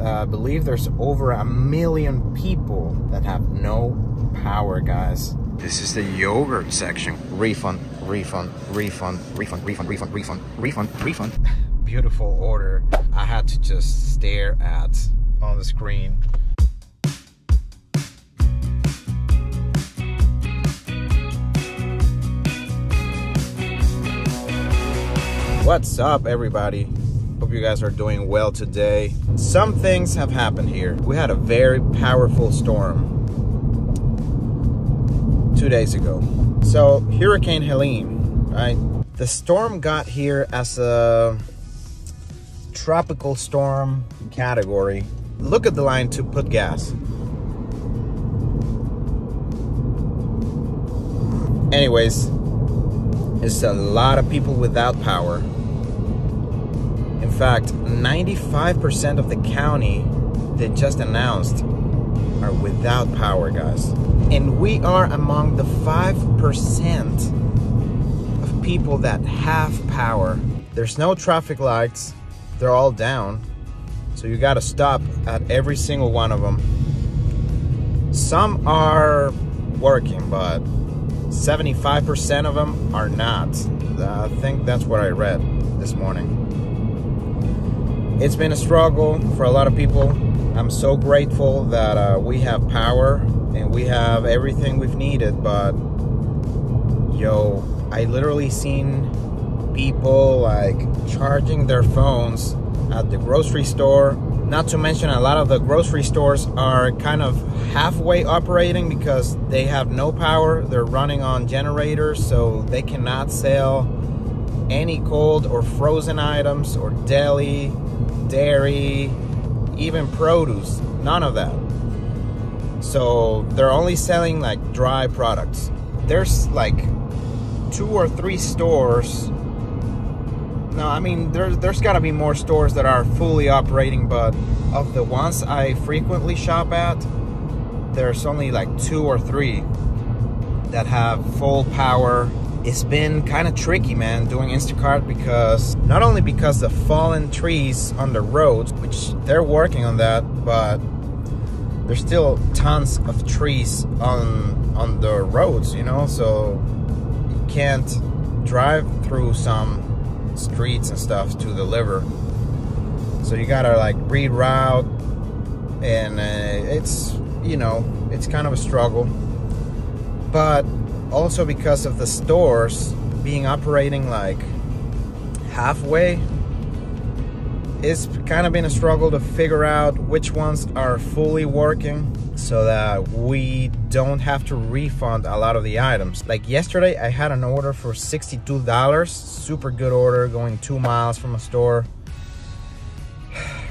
I believe there's over 1 million people that have no power, guys. This is the yogurt section. Refund, refund, refund, refund, refund, refund, refund, refund, refund. Beautiful order. I had to just stare at on the screen. What's up, everybody? Hope you guys are doing well today. Some things have happened here. We had a very powerful storm 2 days ago. So Hurricane Helene, right? The storm got here as a tropical storm category. Look at the line to put gas. Anyways, it's a lot of people without power. In fact, 95% of the county they just announced are without power, guys. And we are among the 5% of people that have power. There's no traffic lights. They're all down. So you gotta stop at every single one of them. Some are working, but 75% of them are not. I think that's what I read this morning. It's been a struggle for a lot of people. I'm so grateful that we have power and we have everything we've needed, but yo, I literally seen people like charging their phones at the grocery store. Not to mention, a lot of the grocery stores are kind of halfway operating because they have no power. They're running on generators, so they cannot sell any cold or frozen items or dairy, even produce, none of that. So they're only selling like dry products. There's like 2 or 3 stores. No, I mean, there's gotta be more stores that are fully operating, but of the ones I frequently shop at, there's only like 2 or 3 that have full power. It's been kind of tricky, man, doing Instacart, because not only because the fallen trees on the roads, which they're working on that, but there's still tons of trees on the roads, you know, so you can't drive through some streets and stuff to deliver. So you gotta like reroute, and it's, you know, it's kind of a struggle. But also because of the stores being operating like halfway, it's kind of been a struggle to figure out which ones are fully working so that we don't have to refund a lot of the items. Like yesterday, I had an order for $62, super good order, going 2 miles from a store.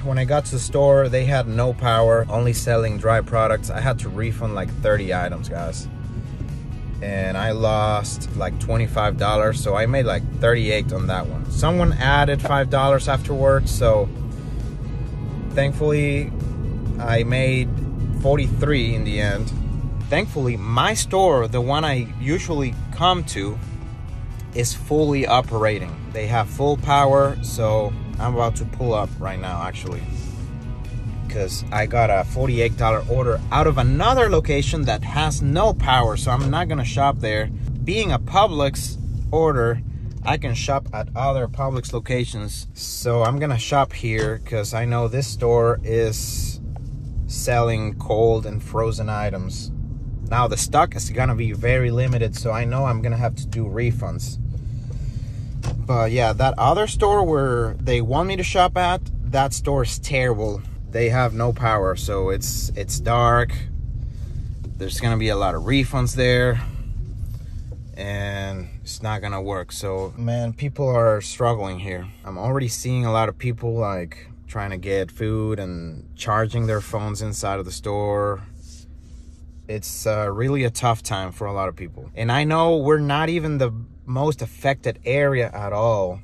When I got to the store, they had no power, only selling dry products. I had to refund like 30 items, guys. And I lost like $25, so I made like 38 on that one. Someone added $5 afterwards, so thankfully I made 43 in the end. Thankfully, my store, the one I usually come to, is fully operating. They have full power, so I'm about to pull up right now, actually, because I got a $48 order out of another location that has no power, so I'm not gonna shop there. Being a Publix order, I can shop at other Publix locations, so I'm gonna shop here because I know this store is selling cold and frozen items. Now the stock is gonna be very limited, so I know I'm gonna have to do refunds. But yeah, that other store where they want me to shop at, that store is terrible. They have no power, so it's dark. There's gonna be a lot of refunds there, and it's not gonna work. So man, people are struggling here. I'm already seeing a lot of people like trying to get food and charging their phones inside of the store. It's really a tough time for a lot of people. And I know we're not even the most affected area at all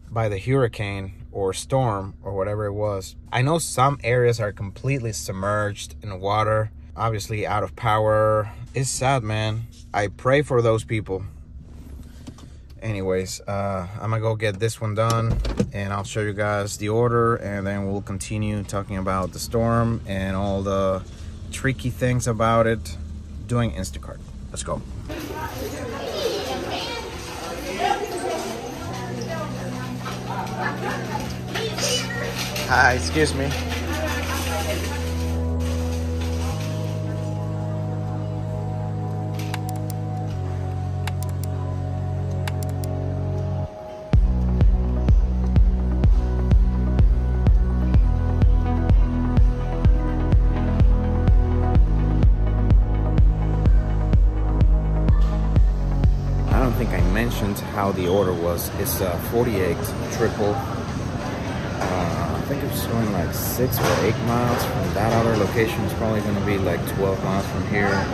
by the hurricane or storm or whatever it was. I know some areas are completely submerged in water, obviously out of power. It's sad, man. I pray for those people. Anyways, I'm gonna go get this one done and I'll show you guys the order, and then we'll continue talking about the storm and all the tricky things about it doing Instacart. Let's go. Hi, excuse me. I don't think I mentioned how the order was. It's a 48 triple. I think it's showing like 6 or 8 miles from that other location. It's probably going to be like 12 miles from here or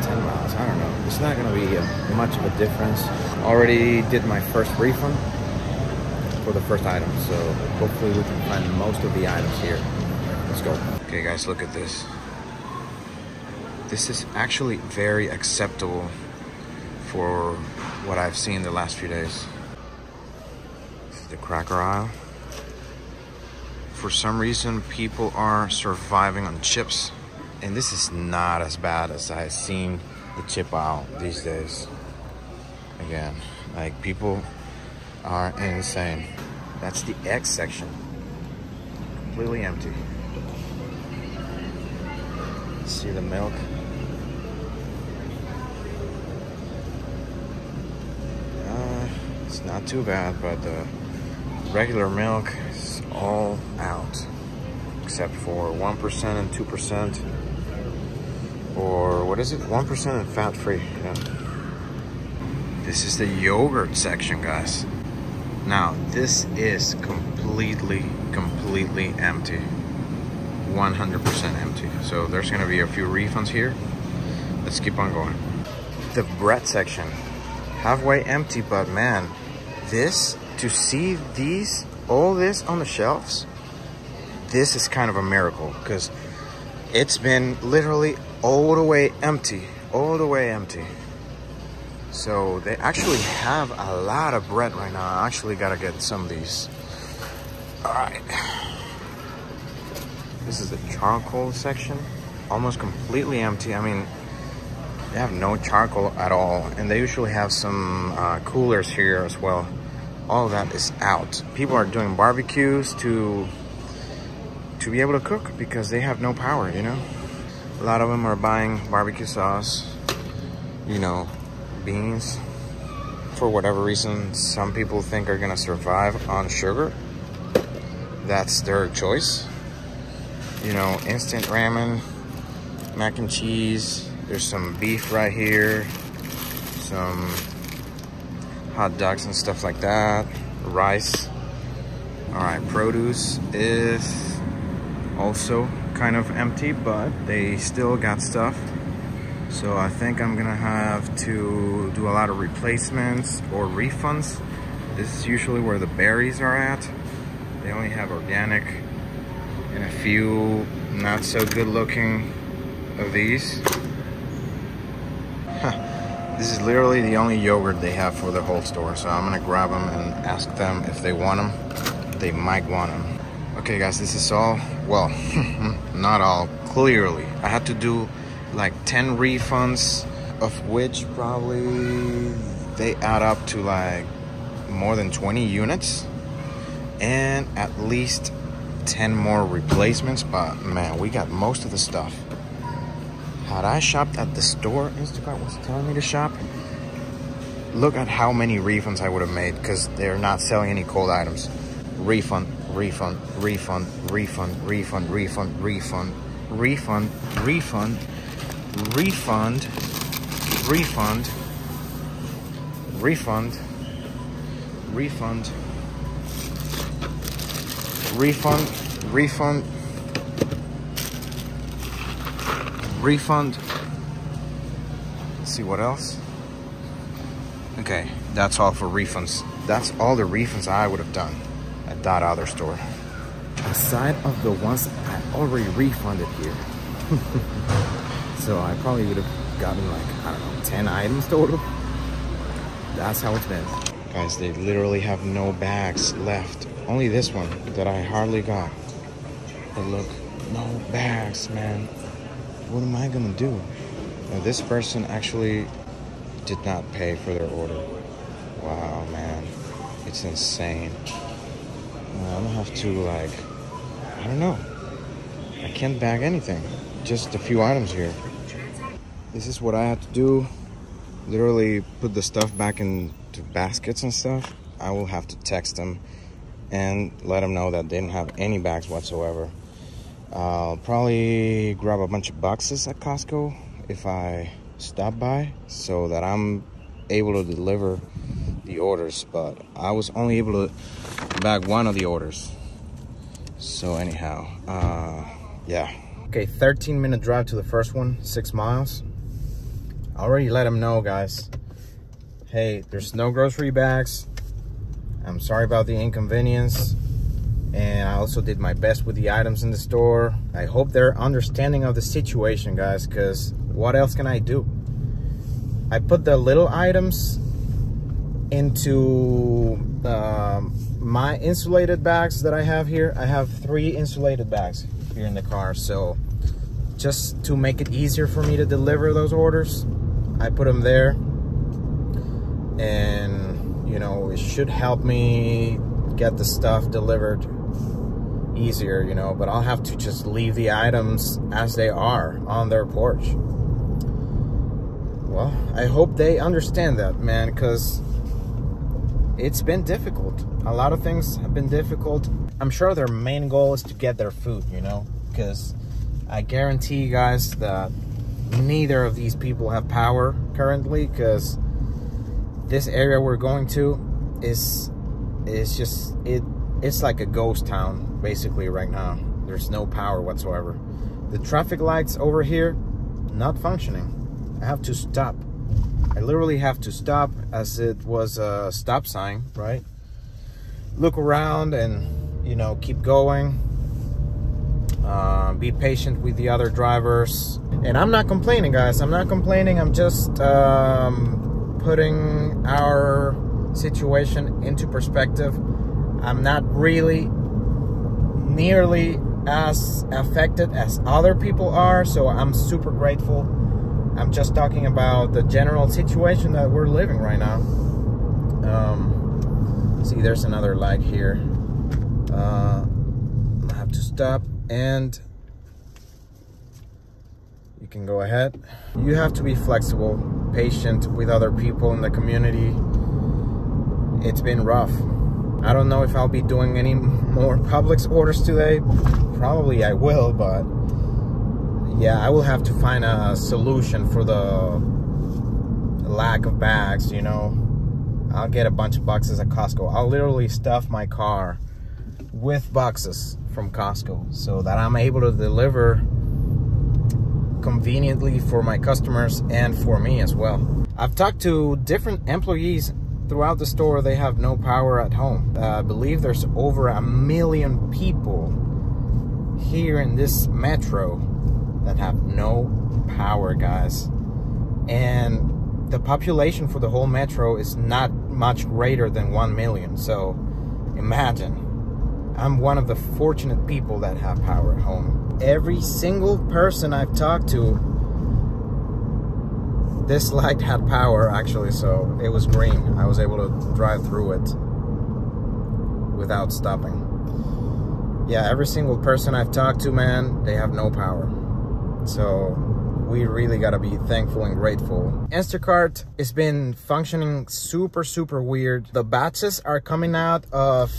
10 miles. I don't know. It's not going to be much of a difference. Already did my first refund for the first item, so hopefully we can find most of the items here. Let's go. Okay guys, look at this. This is actually very acceptable for what I've seen the last few days. This is the cracker aisle. For some reason, people are surviving on chips, and this is not as bad as I've seen the chip aisle these days. Again, like, people are insane. That's the egg section, completely empty. See the milk. It's not too bad, but the regular milk is all out, except for 1% and 2%, or what is it? 1% and fat-free. Yeah. This is the yogurt section, guys. Now, this is completely empty. 100% empty. So there's gonna be a few refunds here. Let's keep on going. The bread section, halfway empty, but man, to see all this on the shelves, this is kind of a miracle, because it's been literally all the way empty. So they actually have a lot of bread right now. I actually gotta get some of these. All right. This is the charcoal section, almost completely empty. I mean, they have no charcoal at all, and they usually have some coolers here as well. All of that is out. People are doing barbecues to be able to cook because they have no power, you know? A lot of them are buying barbecue sauce, you know, beans. For whatever reason, some people think are gonna survive on sugar. That's their choice. You know, instant ramen, mac and cheese. There's some beef right here, some hot dogs and stuff like that, rice. All right, produce is also kind of empty, but they still got stuff. So I think I'm gonna have to do a lot of replacements or refunds. This is usually where the berries are at. They only have organic and a few not so good looking of these. This is literally the only yogurt they have for the whole store, so I'm gonna grab them and ask them if they want them. They might want them. Okay guys, this is all, well, not all, clearly. I had to do like 10 refunds, of which probably they add up to like more than 20 units, and at least 10 more replacements. But man, we got most of the stuff. Had I shopped at the store Instacart was telling me to shop, look at how many refunds I would have made, because they're not selling any cold items. Refund, refund, refund, refund, refund, refund, refund, refund, refund, refund, refund, refund, refund, refund, refund, refund. Let's see what else. Okay, that's all for refunds. That's all the refunds I would have done at that other store, aside of the ones I already refunded here. So I probably would have gotten like, I don't know, 10 items total. That's how it's been. Guys, they literally have no bags left. Only this one that I hardly got. But look, no bags, man. What am I gonna do? Now, this person actually did not pay for their order. Wow, man. It's insane. I'm gonna have to, like, I don't know. I can't bag anything. Just a few items here. This is what I had to do. Literally put the stuff back into baskets and stuff. I will have to text them and let them know that they didn't have any bags whatsoever. I'll probably grab a bunch of boxes at Costco if I stop by so that I'm able to deliver the orders, but I was only able to bag one of the orders. So anyhow, yeah. Okay, 13-minute drive to the first one, 6 miles. I already let them know, guys. Hey, there's no grocery bags. I'm sorry about the inconvenience. And I also did my best with the items in the store. I hope they're understanding of the situation, guys, because what else can I do? I put the little items into my insulated bags that I have here. I have 3 insulated bags here in the car. So just to make it easier for me to deliver those orders, I put them there. And, you know, it should help me get the stuff delivered easier, you know, but I'll have to just leave the items as they are on their porch. Well, I hope they understand that, man, because it's been difficult. A lot of things have been difficult. I'm sure their main goal is to get their food, you know, because I guarantee you guys that neither of these people have power currently, because this area we're going to is just, it's like a ghost town basically right now. There's no power whatsoever. The traffic lights over here not functioning. I have to stop. I literally have to stop, as it was a stop sign, right? Look around and, you know, keep going. Be patient with the other drivers. And I'm not complaining, guys. I'm not complaining. I'm just putting our situation into perspective. I'm not really nearly as affected as other people are, so I'm super grateful. I'm just talking about the general situation that we're living right now. See, there's another light here. I have to stop, and you can go ahead. You have to be flexible, patient with other people in the community. It's been rough. I don't know if I'll be doing any more Publix orders today. Probably I will, but yeah, I will have to find a solution for the lack of bags, you know. I'll get a bunch of boxes at Costco. I'll literally stuff my car with boxes from Costco so that I'm able to deliver conveniently for my customers and for me as well. I've talked to different employees throughout the store. They have no power at home. I believe there's over 1 million people here in this metro that have no power, guys. And the population for the whole metro is not much greater than 1 million. So imagine, I'm one of the fortunate people that have power at home. Every single person I've talked to, this light had power actually, so it was green. I was able to drive through it without stopping. Yeah, every single person I've talked to, man, they have no power. So we really gotta be thankful and grateful. Instacart has been functioning super weird. The batches are coming out of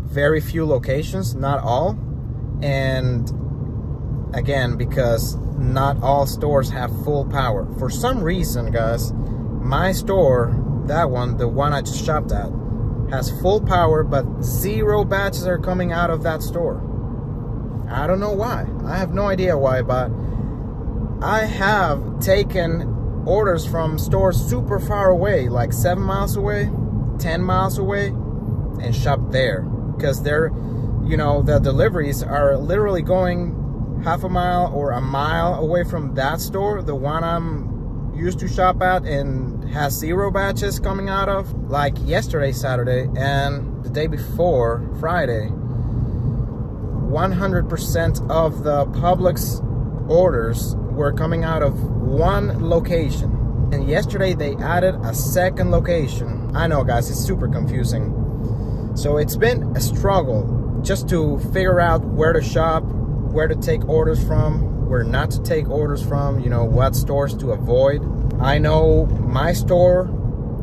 very few locations, not all. And again, because not all stores have full power. For some reason, guys, my store, that one, the one I just shopped at, has full power, but 0 batches are coming out of that store. I don't know why. I have no idea why, but I have taken orders from stores super far away, like 7 miles away, 10 miles away, and shopped there. Because they're, you know, the deliveries are literally going half a mile or a mile away from that store, the one I'm, used to shop at and has 0 batches coming out of, like yesterday, Saturday, and the day before, Friday, 100% of the Publix orders were coming out of one location. And yesterday they added a second location. I know, guys, it's super confusing. So it's been a struggle just to figure out where to shop, where to take orders from, where not to take orders from, you know, what stores to avoid. I know my store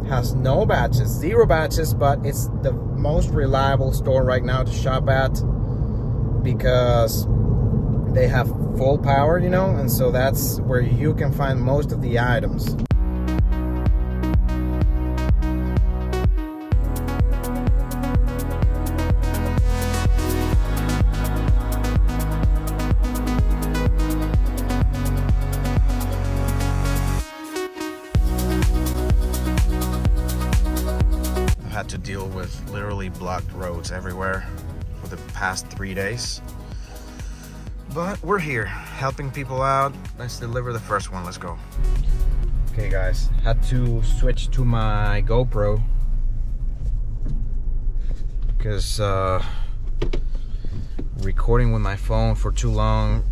has no batches, 0 batches, but it's the most reliable store right now to shop at because they have full power, you know, and so that's where you can find most of the items. Had to deal with literally blocked roads everywhere for the past 3 days, but we're here helping people out. Let's deliver the first one. Let's go. Okay, guys, had to switch to my GoPro because recording with my phone for too long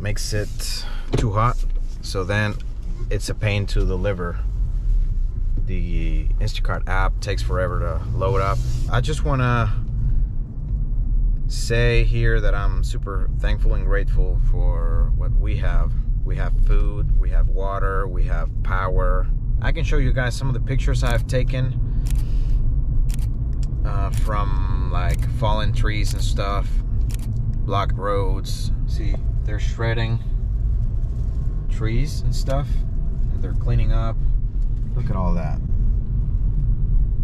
makes it too hot, so then it's a pain to deliver. The Instacart app takes forever to load up. I just want to say here that I'm super thankful and grateful for what we have. We have food, we have water, we have power. I can show you guys some of the pictures I've taken from like fallen trees and stuff, blocked roads. See, they're shredding trees and stuff, and they're cleaning up. Look at all that.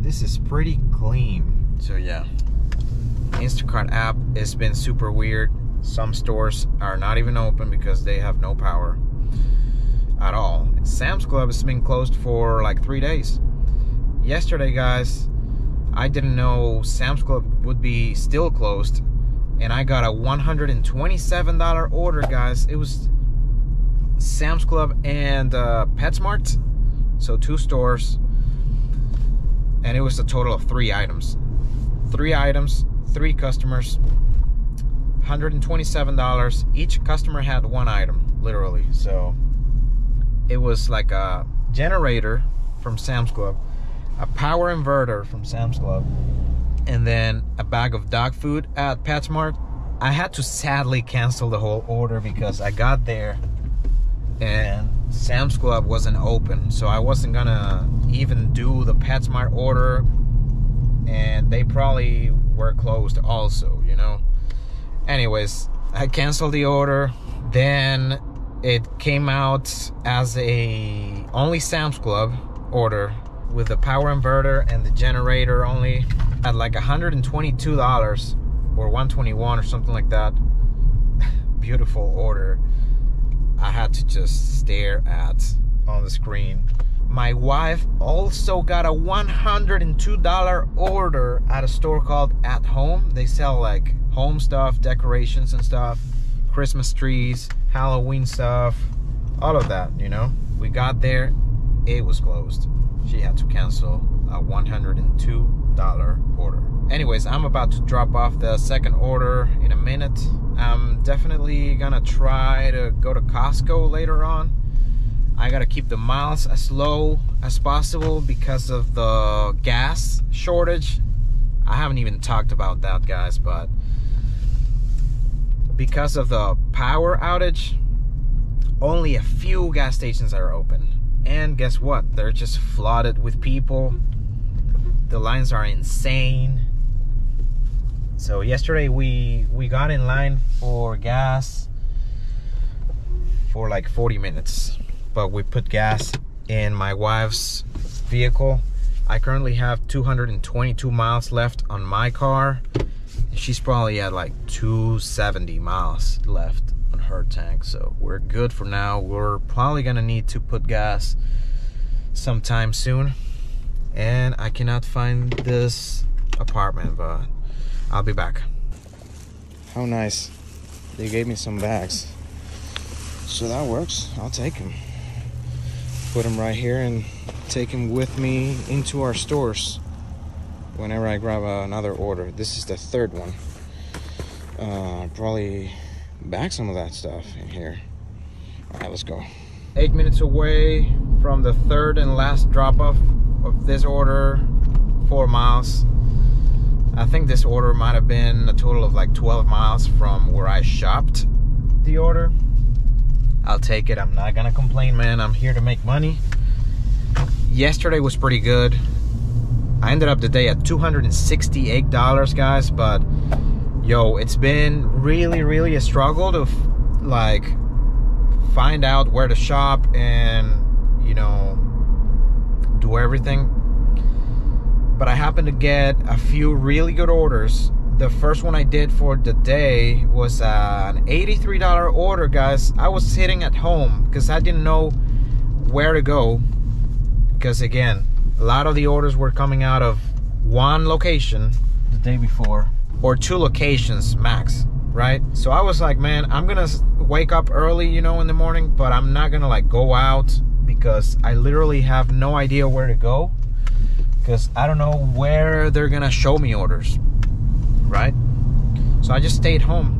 This is pretty clean. So yeah, Instacart app has been super weird. Some stores are not even open because they have no power at all. Sam's Club has been closed for like 3 days. Yesterday, guys, I didn't know Sam's Club would be still closed, and I got a $127 order, guys. It was Sam's Club and PetSmart. So 2 stores, and it was a total of 3 items. 3 items, 3 customers, $127. Each customer had 1 item, literally. So it was like a generator from Sam's Club, a power inverter from Sam's Club, and then a bag of dog food at PetSmart. I had to sadly cancel the whole order because I got there and Sam's Club wasn't open, so I wasn't gonna even do the PetSmart order, and they probably were closed also, you know. Anyways, I canceled the order. Then it came out as a only Sam's Club order with the power inverter and the generator only at like $122 or $121 or something like that. Beautiful order. I had to just stare at on the screen. My wife also got a $102 order at a store called At Home. They sell like home stuff, decorations and stuff, Christmas trees, Halloween stuff, all of that, you know. We got there, it was closed. She had to cancel a $102 order. Anyways, I'm about to drop off the second order in a minute. I'm definitely gonna try to go to Costco later on. I gotta keep the miles as low as possible because of the gas shortage. I haven't even talked about that, guys, but because of the power outage, only a few gas stations are open. And guess what? They're just flooded with people. The lines are insane. So yesterday we got in line for gas for like 40 minutes. But we put gas in my wife's vehicle. I currently have 222 miles left on my car. She's probably at like 270 miles left on her tank. So we're good for now. We're probably gonna need to put gas sometime soon. And I cannot find this apartment, but I'll be back. How nice. They gave me some bags. So that works. I'll take them. put them right here and take them with me into our stores whenever I grab another order. This is the third one. Probably bag some of that stuff in here. All right, let's go. 8 minutes away from the third and last drop-off of this order, 4 miles. I think this order might have been a total of like 12 miles from where I shopped the order. I'll take it. I'm not gonna complain, man. I'm here to make money. Yesterday was pretty good. I ended up the day at $268, guys, but yo, it's been really a struggle to like find out where to shop and, you know, do everything. But I happened to get a few really good orders. The first one I did for the day was an $83 order, guys. I was sitting at home because I didn't know where to go. Because again, a lot of the orders were coming out of one location the day before, or 2 locations max, right? So I was like, man, I'm gonna wake up early, you know, in the morning, but I'm not gonna like go out because I literally have no idea where to go, because I don't know where they're gonna show me orders, right? So I just stayed home.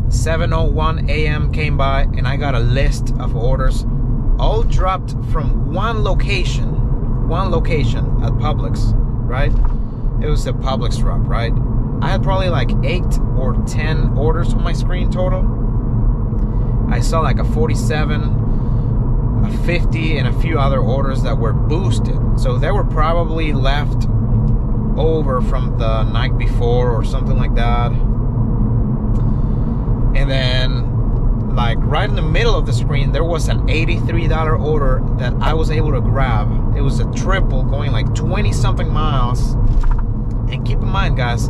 7:01 a.m. came by and I got a list of orders, all dropped from one location at Publix, right? It was a Publix drop, right? I had probably like 8 or 10 orders on my screen total. I saw like a 47, a 50, and a few other orders that were boosted. So they were probably left over from the night before or something like that. And then like right in the middle of the screen, there was an $83 order that I was able to grab. It was a triple going like 20 something miles. And keep in mind, guys,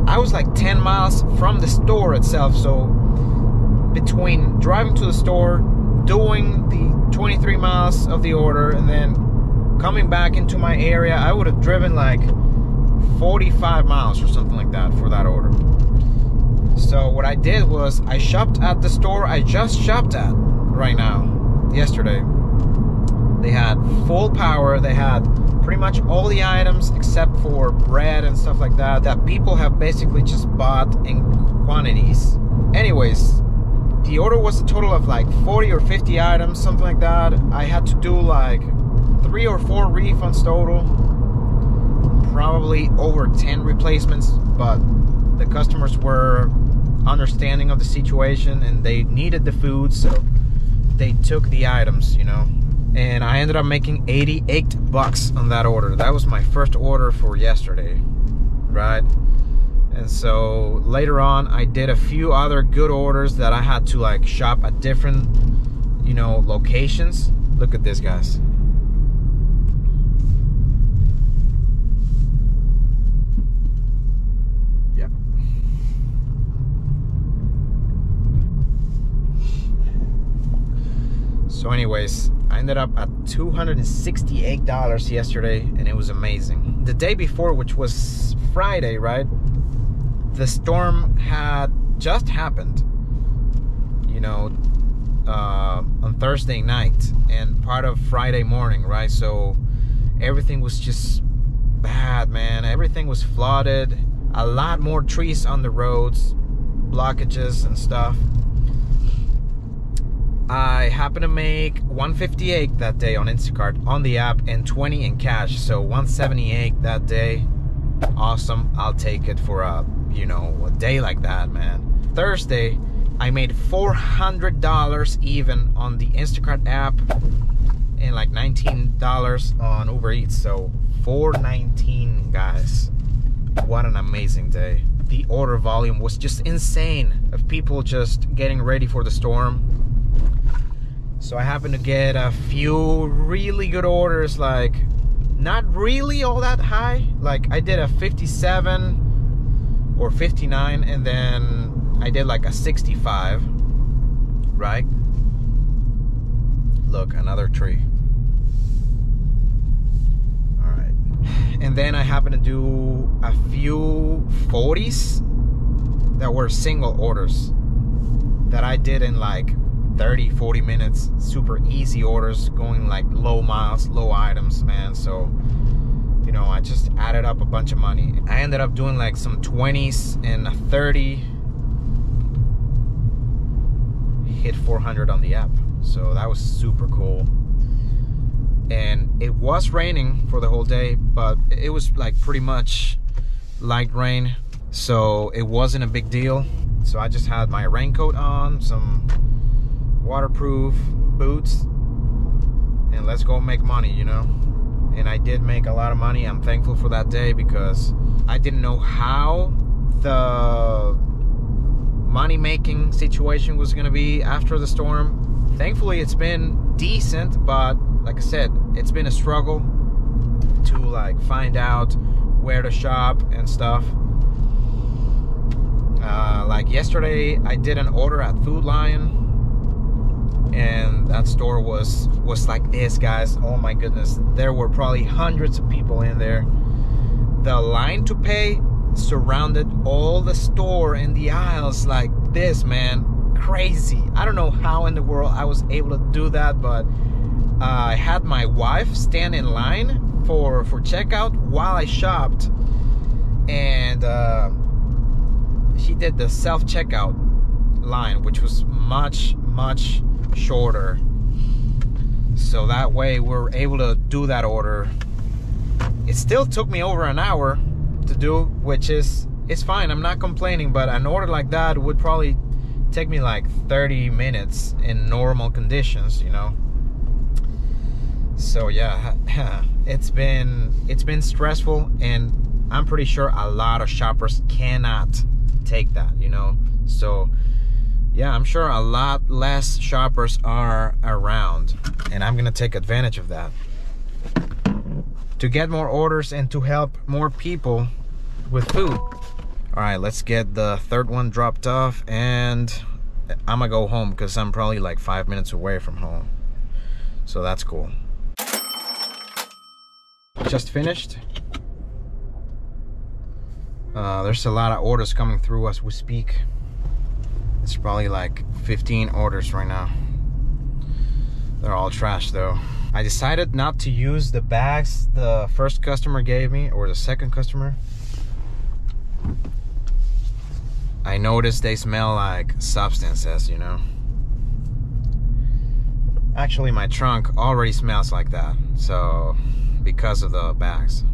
I was like 10 miles from the store itself. So between driving to the store, doing the 23 miles of the order, and then coming back into my area, I would have driven like 45 miles or something like that for that order. So what I did was I shopped at the store I just shopped at right now, yesterday. They had full power. They had pretty much all the items except for bread and stuff like that people have basically just bought in quantities. Anyways, the order was a total of like 40 or 50 items, something like that. I had to do like 3 or 4 refunds total, probably over 10 replacements, but the customers were understanding of the situation and they needed the food, so they took the items, you know. And I ended up making $88 on that order. That was my first order for yesterday, right? And so later on, I did a few other good orders that I had to like shop at different, you know, locations. Look at this, guys. Yep. So anyways, I ended up at $268 yesterday, and it was amazing. The day before, which was Friday, right? The storm had just happened, you know, on Thursday night and part of Friday morning, right? So everything was just bad, man. Everything was flooded. A lot more trees on the roads, blockages and stuff. I happened to make $158 that day on Instacart on the app and $20 in cash, so $178 that day. Awesome. I'll take it for a, you know, a day like that, man. Thursday, I made $400 even on the Instacart app and like $19 on Uber Eats, so $419, guys. What an amazing day. The order volume was just insane of people just getting ready for the storm. So I happened to get a few really good orders, like not really all that high. Like I did a 57 or 59, and then I did like a 65, right? Look, another tree. All right. And then I happened to do a few 40s that were single orders that I did in like 30-40 minutes. Super easy orders, going like low miles, low items, man. So you know, I just added up a bunch of money. I ended up doing like some 20s and a 30. Hit 400 on the app, so that was super cool. And it was raining for the whole day, but it was like pretty much light rain, so it wasn't a big deal. So I just had my raincoat on, some waterproof boots, and let's go make money, you know. And I did make a lot of money. I'm thankful for that day because I didn't know how the money-making situation was gonna be after the storm. Thankfully, it's been decent, but like I said, it's been a struggle to like find out where to shop and stuff. Like yesterday, I did an order at Food Lion, and that store was like this, guys. Oh my goodness, there were probably hundreds of people in there. The line to pay surrounded all the store and the aisles like this, man. Crazy. I don't know how in the world I was able to do that, but I had my wife stand in line for checkout while I shopped, and she did the self-checkout line, which was much shorter, so that way we're able to do that order. It still took me over an hour to do, which is fine. I'm not complaining, but an order like that would probably take me like 30 minutes in normal conditions, you know. So yeah, it's been stressful, and I'm pretty sure a lot of shoppers cannot take that, you know. So yeah, I'm sure a lot less shoppers are around, and I'm gonna take advantage of that to get more orders and to help more people with food. All right, let's get the third one dropped off, and I'm gonna go home because I'm probably like 5 minutes away from home, so that's cool. Just finished. There's a lot of orders coming through as we speak. It's probably like 15 orders right now. They're all trash though. I decided not to use the bags the first customer gave me, or the second customer. I noticed they smell like substances, you know. Actually, my trunk already smells like that, so because of the bags.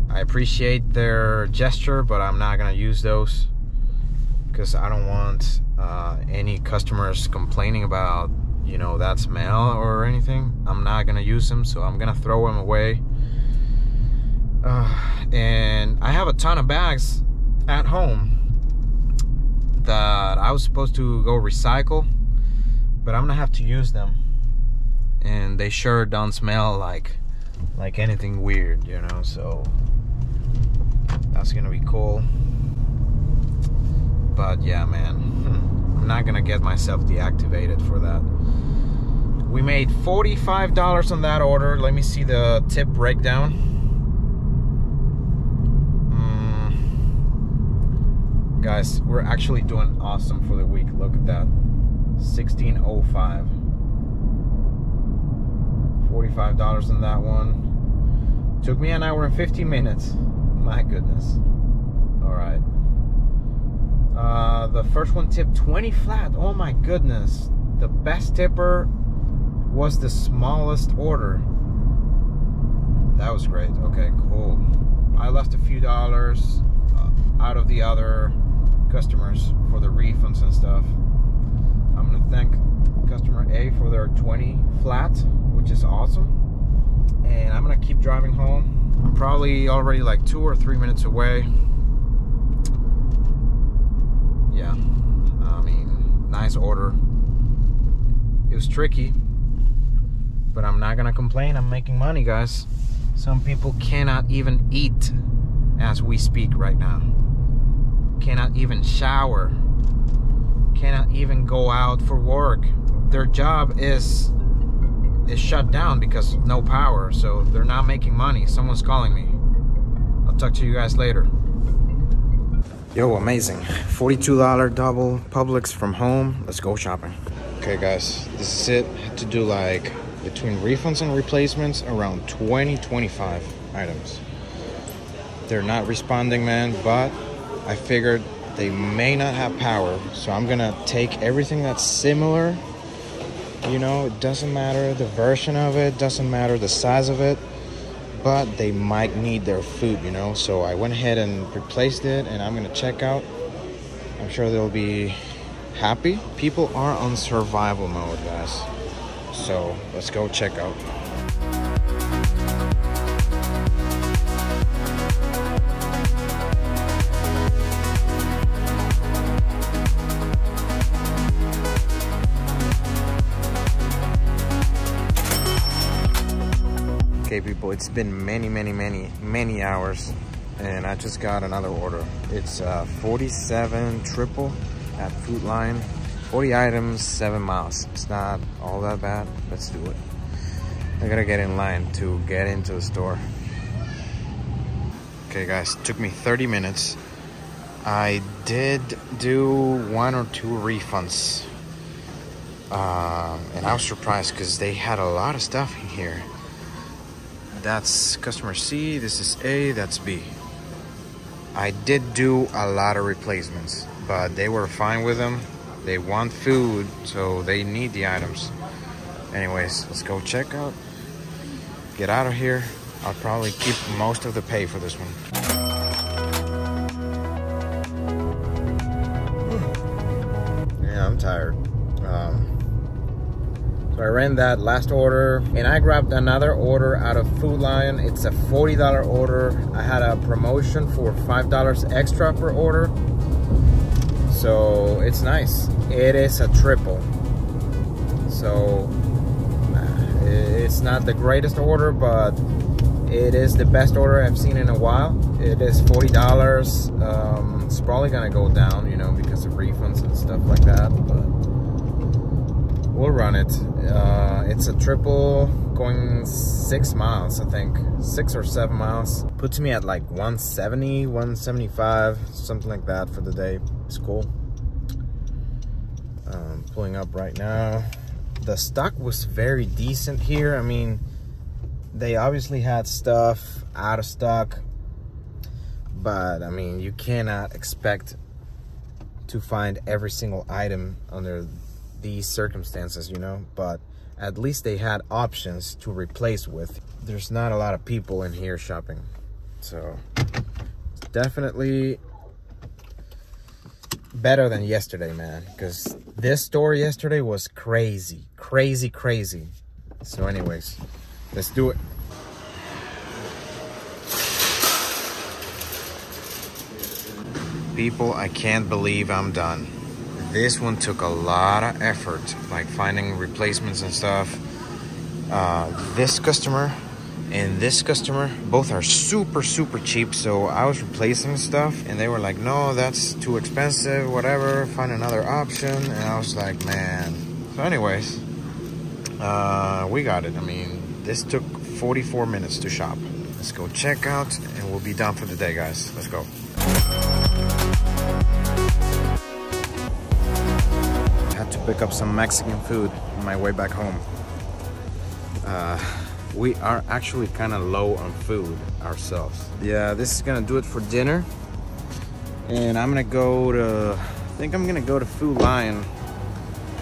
I appreciate their gesture, but I'm not gonna use those because I don't want any customers complaining about, you know, that smell or anything. I'm not gonna use them, so I'm gonna throw them away. And I have a ton of bags at home that I was supposed to go recycle, but I'm gonna have to use them, and they sure don't smell like anything weird, you know. So that's gonna be cool. But yeah, man, I'm not gonna get myself deactivated for that. We made $45 on that order. Let me see the tip breakdown. Guys, we're actually doing awesome for the week. Look at that. $16.05. $45 on that one. Took me an hour and 50 minutes. My goodness. Alright. The first one tipped 20 flat. Oh my goodness. The best tipper was the smallest order. That was great. Okay, cool. I left a few dollars out of the other customers for the refunds and stuff. I'm gonna thank customer A for their 20 flat, which is awesome. And I'm gonna keep driving home. I'm probably already like 2 or 3 minutes away. Yeah, I mean, nice order. It was tricky, but I'm not gonna complain. I'm making money, guys. Some people cannot even eat as we speak right now. Cannot even shower. Cannot even go out for work. Their job is shut down because of no power, so they're not making money. Someone's calling me. I'll talk to you guys later. Yo, amazing. $42 double Publix from home. Let's go shopping. Okay guys, this is it. I had to do like between refunds and replacements around 20-25 items. They're not responding, man, but I figured they may not have power, so I'm gonna take everything that's similar. You know, it doesn't matter the version of it, doesn't matter the size of it, but they might need their food, you know. So I went ahead and replaced it, and I'm gonna check out. I'm sure they'll be happy. People are on survival mode, guys. So let's go check out. Okay people, it's been many hours and I just got another order. It's 47 triple at Food Lion, 40 items, 7 miles. It's not all that bad. Let's do it. I gotta get in line to get into the store. Okay guys, it took me 30 minutes. I did do 1 or 2 refunds. And I was surprised because they had a lot of stuff in here. That's customer C, this is A, that's B. I did do a lot of replacements, but they were fine with them. They want food, so they need the items. Anyways, let's go check out. Get out of here. I'll probably keep most of the pay for this one. Yeah, I'm tired. So I ran that last order and I grabbed another order out of Food Lion. It's a $40 order. I had a promotion for $5 extra per order. So it's nice. It is a triple. So it's not the greatest order, but it is the best order I've seen in a while. It is $40. It's probably gonna go down, you know, because of refunds and stuff like that, but we'll run it. It's a triple going 6 miles, I think. 6 or 7 miles. Puts me at like 170, 175, something like that for the day. It's cool. Pulling up right now. The stock was very decent here. I mean, they obviously had stuff out of stock, but I mean, you cannot expect to find every single item under these circumstances, you know, but at least they had options to replace with. There's not a lot of people in here shopping, so it's definitely better than yesterday, man, because this store yesterday was crazy. So anyways, let's do it. People, I can't believe I'm done. This one took a lot of effort, like finding replacements and stuff. This customer and this customer both are super cheap, so I was replacing stuff and they were like, no, that's too expensive, whatever, find another option. And I was like, man. So anyways, we got it. I mean, this took 44 minutes to shop. Let's go check out and we'll be done for the day, guys. Let's go. To pick up some Mexican food on my way back home. We are actually kind of low on food ourselves. Yeah, this is gonna do it for dinner, and I'm gonna go to, I think I'm gonna go to Food Lion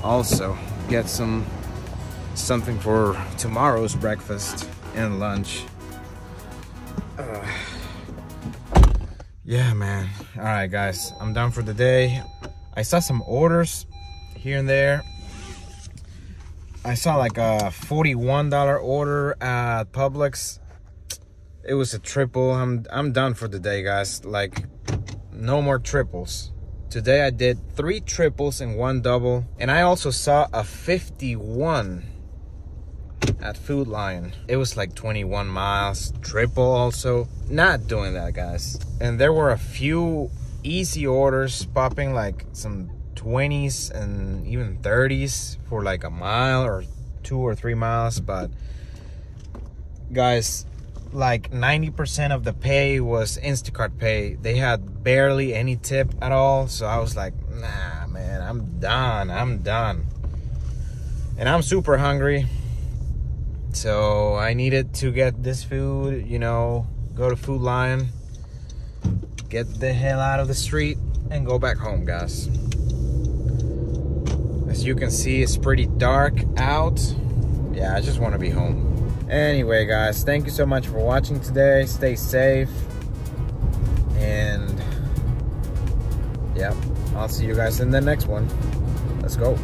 also, get something for tomorrow's breakfast and lunch. Yeah, man. All right, guys, I'm done for the day. I saw some orders here and there. I saw like a $41 order at Publix. It was a triple. I'm done for the day, guys. Like, no more triples. Today I did 3 triples and 1 double. And I also saw a 51 at Food Lion. It was like 21 miles, triple also. Not doing that, guys. And there were a few easy orders popping, like some 20s and even 30s for like a mile or 2 or 3 miles. But guys, like 90% of the pay was Instacart pay. They had barely any tip at all. So I was like, nah, man, I'm done. And I'm super hungry. So I needed to get this food, you know, go to Food Lion, get the hell out of the street, and go back home, guys. As you can see, it's pretty dark out. Yeah, I just want to be home. Anyway, guys, thank you so much for watching today. Stay safe. And yeah, I'll see you guys in the next one. Let's go.